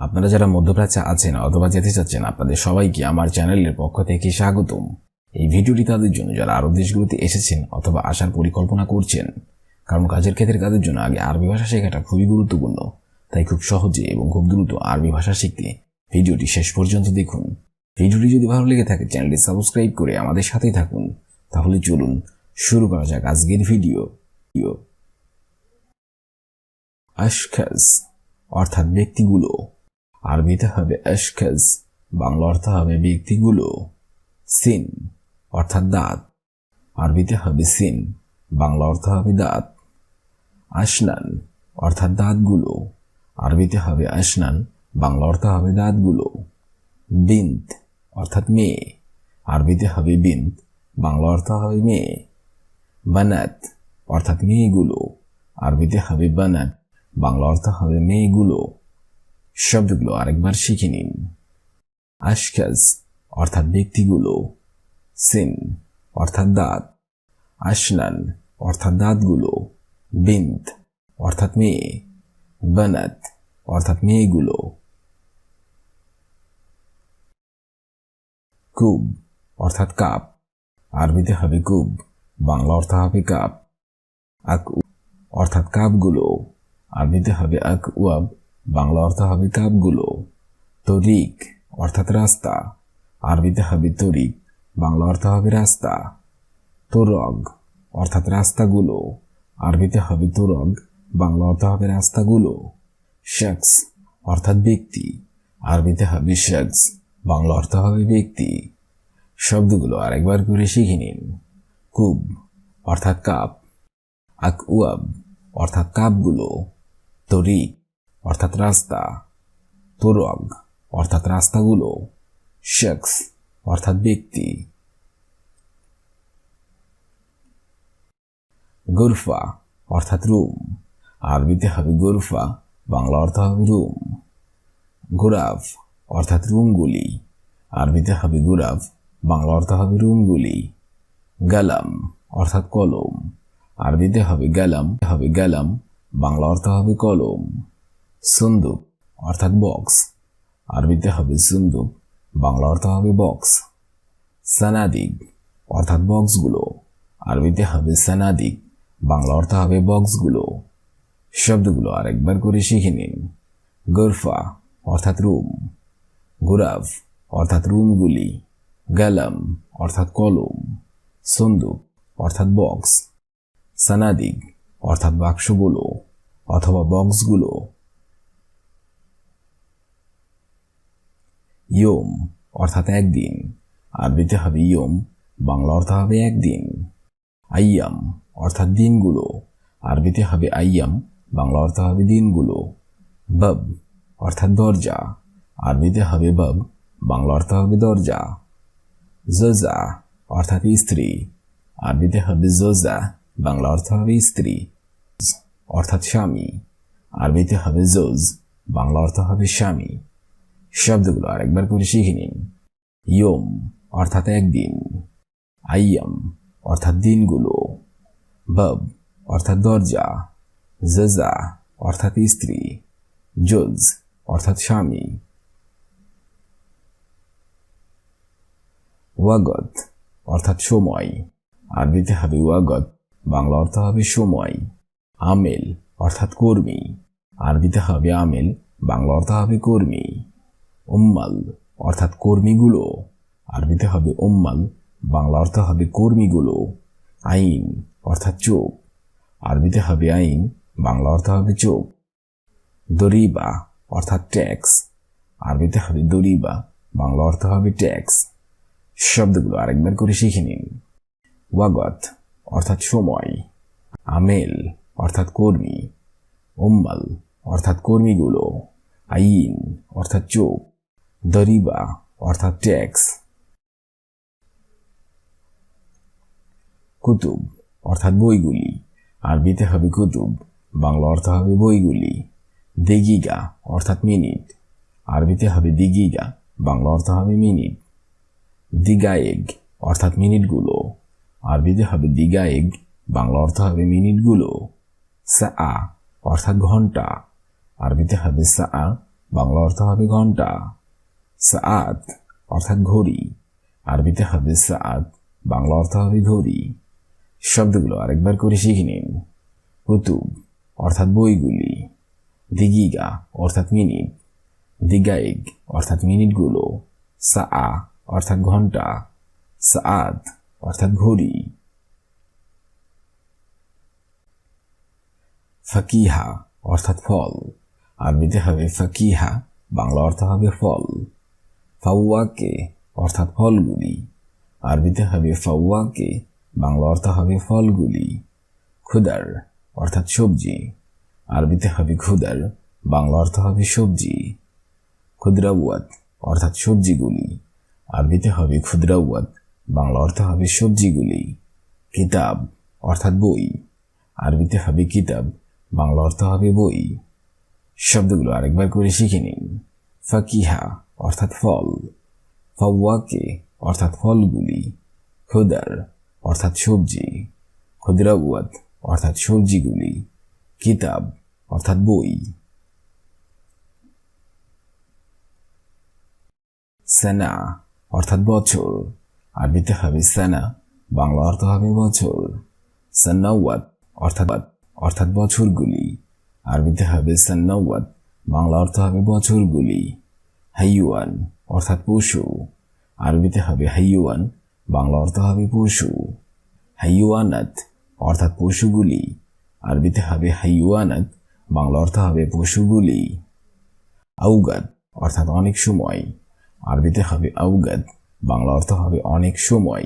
আপনারা যারা মধ্যপ্রাচ্যে আছেন অথবা যেতে চাচ্ছেন আপনাদের সবাইকে আমার চ্যানেলের পক্ষ থেকে স্বাগতম। এই ভিডিওটি তাদের জন্য যারা আরব দেশগুলোতে এসেছেন অথবা আসার পরিকল্পনা করছেন, কারণ কাজের ক্ষেত্রে কাজের জন্য আগে আরবি ভাষা শেখাটা খুবই গুরুত্বপূর্ণ। তাই খুব সহজে এবং খুব দ্রুত আরবি ভাষা শিখতে ভিডিওটি শেষ পর্যন্ত দেখুন। ভিডিওটি যদি ভালো লেগে থাকে চ্যানেলটি সাবস্ক্রাইব করে আমাদের সাথেই থাকুন। তাহলে চলুন শুরু করা যাক আজকের ভিডিও। আশখাস অর্থাৎ ব্যক্তিগুলো, আরবিতে হবে আশখাস, বাংলা অর্থ হবে ব্যক্তিগুলো। সিন অর্থাৎ দাঁত, আরবিতে হবে সিন, বাংলা অর্থ হবে দাঁত। আসনান অর্থাৎ দাঁতগুলো, আরবিতে হবে আসনান, বাংলা অর্থ হবে দাঁতগুলো। বিন্ত অর্থাৎ মেয়ে, আরবিতে হবে বিন্ত, বাংলা অর্থ হবে মেয়ে। বানাত অর্থাৎ মেয়েগুলো, আরবিতে হবে বানাত, বাংলা অর্থ হবে মেয়েগুলো। শব্দগুলো আরেকবার শিখে নিন। আশখাস অর্থাৎ ব্যক্তিগুলো, সিন অর্থাৎ দাঁত, আসনান অর্থাৎ দাঁতগুলো, বিন্ত অর্থাৎ মেয়ে, বানাত অর্থাৎ মেয়েগুলো। কুব অর্থাৎ কাপ, আরবিতে হবে কুব, বাংলা অর্থ হবে কাপ। আকু অর্থাৎ কাপগুলো, আরবিতে হবে আকওয়াব, বাংলা অর্থ হবে কাপগুলো। তরিক অর্থাৎ রাস্তা, আরবিতে হবে তরিক, বাংলা অর্থ হবে রাস্তা। তোরগ অর্থাৎ রাস্তাগুলো, আরবিতে হবে তোরগ, বাংলা অর্থ হবে রাস্তাগুলো। শখস অর্থাৎ ব্যক্তি, আরবিতে হবে শখস, বাংলা অর্থ হবে ব্যক্তি। শব্দগুলো আরেকবার করে শিখে নিন। কুব অর্থাৎ কাপ, আকওয়াব অর্থাৎ কাপগুলো, তরিক অর্থাৎ রাস্তা, তোরগ অর্থাৎ রাস্তাগুলো, শখস অর্থাৎ ব্যক্তি। গুরফা অর্থাৎ রুম, আরবিতে হবে গুরফা, বাংলা অর্থ হবে রুম। গুরাফ অর্থাৎ রুমগুলি, আরবিতে হবে গুরাফ, বাংলা অর্থ হবে রুমগুলি। গালাম অর্থাৎ কলম, আরবিতে হবে গালাম, বাংলা অর্থ হবে কলম। সুন্দুক অর্থাৎ বক্স, আরবিতে হবে সুন্দুক, বাংলা অর্থ হবে বক্স। সানাদিক অর্থাৎ বক্সগুলো, আরবিতে হবে সানাদিক, বাংলা অর্থ হবে বক্সগুলো। শব্দগুলো আরেকবার করে শিখে নিন। গুরফা অর্থাৎ রুম, গুরাফ অর্থাৎ রুমগুলি, গালাম অর্থাৎ কলম, সুন্দুক অর্থাৎ বক্স, সানাদিক অর্থাৎ বাক্সগুলো অথবা বক্সগুলো। ইয়ম অর্থাৎ একদিন, আরবিতে হবে ইয়ম, বাংলা অর্থ হবে একদিন। আইয়াম অর্থাৎ দিনগুলো, আরবিতে হবে আইয়াম, বাংলা অর্থ হবে দিনগুলো। বাব অর্থাৎ দরজা, আরবিতে হবে বাব, বাংলা অর্থ হবে দরজা। জোজা অর্থাৎ স্ত্রী, আরবিতে হবে জোজা, বাংলা অর্থ হবে স্ত্রী। অর্থাৎ স্বামী, আরবিতে হবে জোজ, বাংলা অর্থ হবে স্বামী। শব্দগুলো আরেকবার করে শিখে নিন। ইয়ম অর্থাৎ একদিন, আইয়াম অর্থাৎ দিনগুলো, বাব অর্থাৎ দরজা, জোজা অর্থাৎ স্ত্রী, জোজ অর্থাৎ স্বামী। ওয়াগত অর্থাৎ সময়, আরবিতে হবে ওয়াগত, বাংলা অর্থ হবে সময়। আমেল অর্থাৎ কর্মী, আরবিতে হবে আমেল, বাংলা অর্থ হবে কর্মী। উম্মাল অর্থাৎ কর্মীগুলো, আরবিতে হবে উম্মাল, বাংলা অর্থ হবে কর্মীগুলো। আইন অর্থাৎ চোখ, আরবিতে হবে আইন, বাংলা অর্থ হবে চোখ। দরিবা অর্থাৎ ট্যাক্স, আরবিতে হবে দরিবা, বাংলা অর্থ হবে ট্যাক্স। শব্দগুলো আরেকবার করে শিখে নিন। ওয়াগত অর্থাৎ সময়, আমেল অর্থাৎ কর্মী, উম্মাল অর্থাৎ কর্মীগুলো, আইন অর্থাৎ চোখ, দরিবা অর্থাৎ ট্যাক্স। কুতুব অর্থাৎ বইগুলি, আরবিতে হবে কুতুব, বাংলা অর্থ হবে বইগুলি। দেগিগা অর্থাৎ মিনিট, আরবিতে হবে দিগিগা, বাংলা অর্থ হবে মিনিট। দিগায়েগ অর্থাৎ মিনিটগুলো, আরবিতে হবে দিগায়েগ, বাংলা অর্থ হবে মিনিটগুলো। সা অর্থাৎ ঘন্টা, আরবিতে হবে সা, বাংলা অর্থ হবে ঘন্টা। সাআত অর্থাৎ ঘড়ি, আরবিতে হবে সাআত, বাংলা অর্থ হবে ঘড়ি। শব্দগুলো আরেকবার করে শিখে নিন। কুতুব অর্থাৎ বইগুলি, দিগিগা অর্থাৎ মিনিট, দিগাইগ অর্থাৎ মিনিটগুলো, সাআ অর্থাৎ ঘন্টা, সাআত অর্থাৎ ঘড়ি। ফাকিহা অর্থাৎ ফল, আরবিতে হবে ফাকিহা, বাংলা অর্থ হবে ফল। ফাওয়াকে অর্থাৎ ফলগুলি, আরবিতে হবে ফাওয়াকে, বাংলা অর্থ হবে ফলগুলি। খুদার অর্থাৎ সবজি, আরবিতে হবে খুদার, বাংলা অর্থ হবে সবজি। খুদরাওয়াত অর্থাৎ সবজিগুলি, আরবিতে হবে খুদরাওয়াত, বাংলা অর্থ হবে সবজিগুলি। কিতাব অর্থাৎ বই, আরবিতে হবে কিতাব, বাংলা অর্থ হবে বই। শব্দগুলো আরেকবার করে শিখে নিন। ফাকিহা অর্থাৎ ফল, ফাওয়াকে অর্থাৎ ফলগুলি, খুদার অর্থাৎ সবজি, খুদরাওয়াত অর্থাৎ সবজিগুলি, কিতাব অর্থাৎ বই। সানা অর্থাৎ বছর, আরবিতে হবে সানা, বাংলা অর্থ হবে বছর। সান্নাওয়াত অর্থাৎ বছরগুলি, আরবিতে হবে সান্নাওয়াত, বাংলা অর্থ হবে বছরগুলি। হাইওয়ান অর্থাৎ পশু, আরবিতে হবে হাইওয়ান, বাংলা অর্থ হবে পশু। হাইওয়ানাত অর্থাৎ পশুগুলি, আরবিতে হবে হাইওয়ানাত, বাংলা অর্থ হবে পশুগুলি। আউগাত অর্থাৎ অনেক সময়, আরবিতে হবে আউগাত, বাংলা অর্থ হবে অনেক সময়।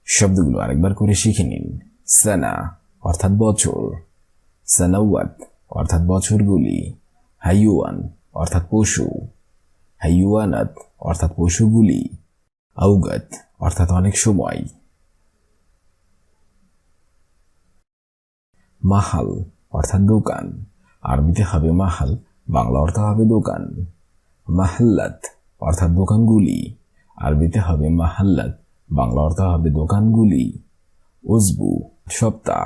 শব্দগুলো আরেকবার করে শিখে নিন। সানা অর্থাৎ বছর, সানাওয়াত অর্থাৎ বছরগুলি, হাইওয়ান অর্থাৎ পশু, হাইওয়ানাত অর্থাৎ পশুগুলি, আউগাত অর্থাৎ অনেক সময়। মাহাল অর্থাৎ দোকান, আরবিতে হবে মাহাল, বাংলা অর্থ হবে দোকান। মাহাল্লাত অর্থাৎ দোকানগুলি, আরবিতে হবে মাহাল্লাত, বাংলা অর্থ হবে দোকানগুলি। উজবু সপ্তাহ,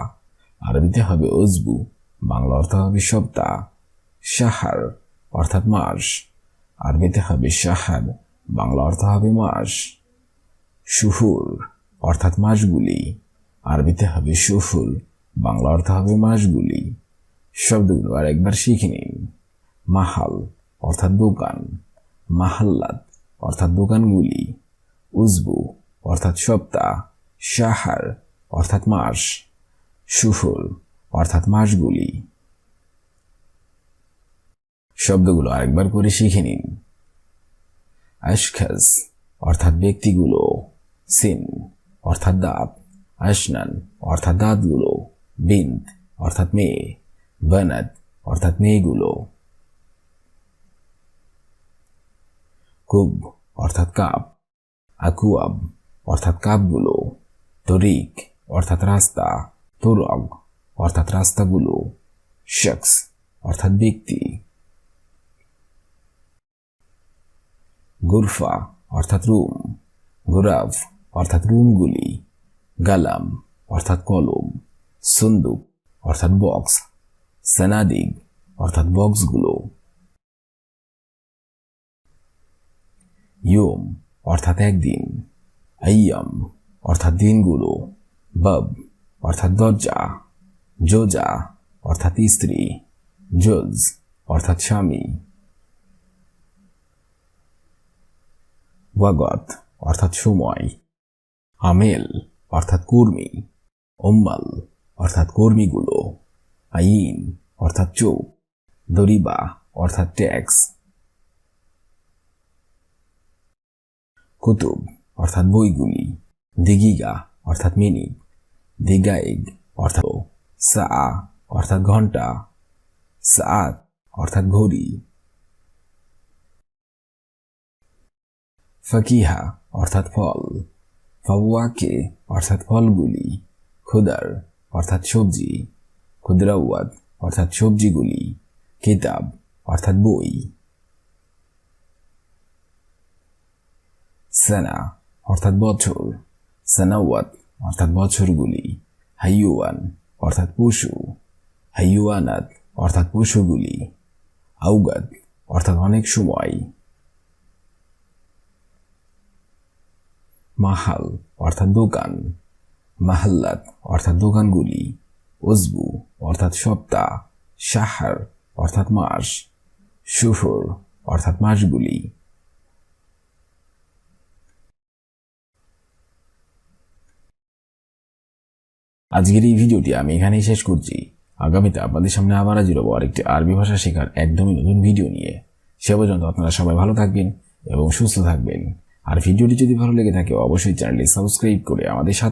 আরবিতে হবে উজবু, বাংলা অর্থ হবে সপ্তাহ। শাহার অর্থাৎ মাস, আরবিতে হবে শাহার, বাংলা অর্থ হবে মাস। শুহুর অর্থাৎ মাসগুলি, আরবিতে হবে শুহুর, বাংলা অর্থ হবে মাসগুলি। শব্দগুলো আর একবার শিখে নিন। মাহাল অর্থাৎ দোকান, মাহাল্লাত অর্থাৎ দোকানগুলি, উজবু অর্থাৎ সপ্তাহ, শাহার অর্থাৎ মাস, শুহুর অর্থাৎ মাসগুলি। শব্দগুলো আরেকবার করে শিখে নিন। আশখাস অর্থাৎ ব্যক্তিগুলো, সিন অর্থাৎ দাঁত, আশনান অর্থাৎ দাঁতগুলো, বিন্ত অর্থাৎ মেয়ে, বানাত অর্থাৎ মেয়েগুলো। কুব অর্থাৎ কাপ, আকুয়াব অর্থাৎ কাপগুলো, তরিক অর্থাৎ রাস্তা, তোরগ অর্থাৎ রাস্তাগুলো, শখস অর্থাৎ ব্যক্তি। গুরফা অর্থাৎ রুম, গুরাফ অর্থাৎ রুমগুলি, গালাম অর্থাৎ কলম, সুন্দুক অর্থাৎ বক্স, সানাদিগ অর্থাৎ বক্সগুলো। ইয়ম অর্থাৎ একদিন, আইয়াম অর্থাৎ দিনগুলো, বাব অর্থাৎ দরজা, জোজা অর্থাৎ স্ত্রী, জোজ অর্থাৎ স্বামী। ওয়াগত অর্থাৎ সময়, আমেল অর্থাৎ কর্মী, উম্মাল অর্থাৎ কর্মীগুলো, আইন অর্থাৎ চোখ, দরিবা অর্থাৎ ট্যাক্স। কুতুব অর্থাৎ বইগুলি, দিগিগা অর্থাৎ মিনিট, দিগাইগ অর্থাৎ সা অর্থাৎ ঘন্টা, সাআত অর্থাৎ ঘড়ি। ফাকিহা অর্থাৎ ফল, ফাওয়াকে অর্থাৎ ফলগুলি, খুদার অর্থাৎ সবজি, খুদরাওয়াত অর্থাৎ সবজিগুলি, কিতাব অর্থাৎ বই। সানা অর্থাৎ বছর, সানাওয়াত অর্থাৎ বছরগুলি, হাইওয়ান অর্থাৎ পশু, হাইওয়ানাত অর্থাৎ পশুগুলি, আউগাত অর্থাৎ অনেক সময়। মাহাল অর্থাৎ দোকান, মাহাল্লাত অর্থাৎ দোকানগুলি, উজবু অর্থাৎ সপ্তাহ, শাহর অর্থাৎ মাস, শুহুর অর্থাৎ মাসগুলি। আজকের এই ভিডিওটি আমি এখানেই শেষ করছি। আগামীতে আপনাদের সামনে আবার হাজির হব আরেকটি আরবি ভাষা শেখার একদমই নতুন ভিডিও নিয়ে। সে পর্যন্ত আপনারা সবাই ভালো থাকবেন এবং সুস্থ থাকবেন। আর ভিডিওটি যদি ভালো লেগে থাকে অবশ্যই চ্যানেলটি সাবস্ক্রাইব করে আমাদের সাথে